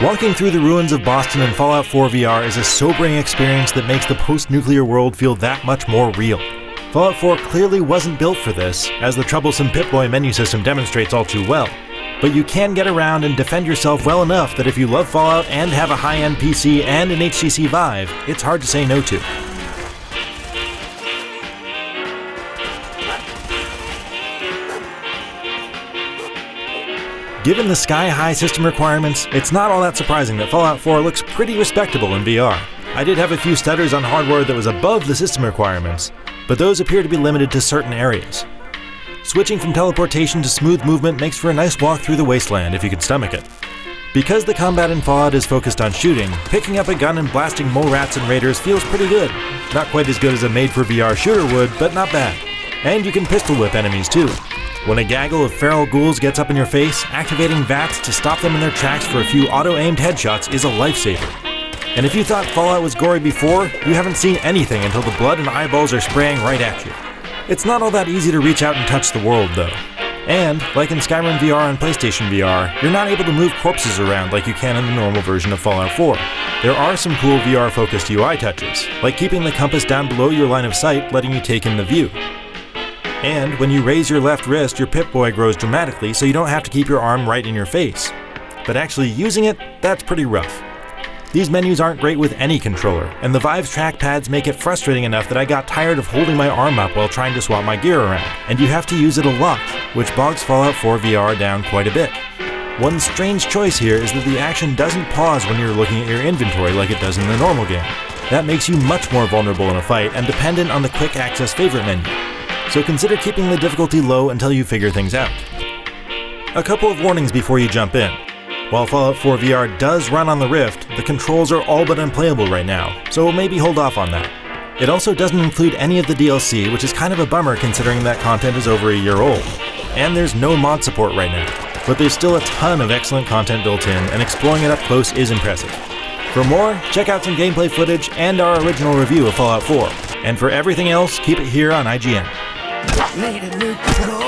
Walking through the ruins of Boston in Fallout 4 VR is a sobering experience that makes the post-nuclear world feel that much more real. Fallout 4 clearly wasn't built for this, as the troublesome Pip-Boy menu system demonstrates all too well. But you can get around and defend yourself well enough that if you love Fallout and have a high-end PC and an HTC Vive, it's hard to say no to. Given the sky-high system requirements, it's not all that surprising that Fallout 4 looks pretty respectable in VR. I did have a few stutters on hardware that was above the system requirements, but those appear to be limited to certain areas. Switching from teleportation to smooth movement makes for a nice walk through the wasteland if you can stomach it. Because the combat in Fallout is focused on shooting, picking up a gun and blasting mole rats and raiders feels pretty good. Not quite as good as a made-for-VR shooter would, but not bad. And you can pistol whip enemies too. When a gaggle of feral ghouls gets up in your face, activating VATS to stop them in their tracks for a few auto-aimed headshots is a lifesaver. And if you thought Fallout was gory before, you haven't seen anything until the blood and eyeballs are spraying right at you. It's not all that easy to reach out and touch the world though. And, like in Skyrim VR and PlayStation VR, you're not able to move corpses around like you can in the normal version of Fallout 4. There are some cool VR-focused UI touches, like keeping the compass down below your line of sight, letting you take in the view. And when you raise your left wrist, your Pip-Boy grows dramatically so you don't have to keep your arm right in your face. But actually using it, that's pretty rough. These menus aren't great with any controller, and the Vive's trackpads make it frustrating enough that I got tired of holding my arm up while trying to swap my gear around, and you have to use it a lot, which bogs Fallout 4 VR down quite a bit. One strange choice here is that the action doesn't pause when you're looking at your inventory like it does in the normal game. That makes you much more vulnerable in a fight and dependent on the quick access favorite menu. So consider keeping the difficulty low until you figure things out. A couple of warnings before you jump in. While Fallout 4 VR does run on the Rift, the controls are all but unplayable right now, so maybe hold off on that. It also doesn't include any of the DLC, which is kind of a bummer considering that content is over a year old. And there's no mod support right now, but there's still a ton of excellent content built in, and exploring it up close is impressive. For more, check out some gameplay footage and our original review of Fallout 4. And for everything else, keep it here on IGN. Need a new control.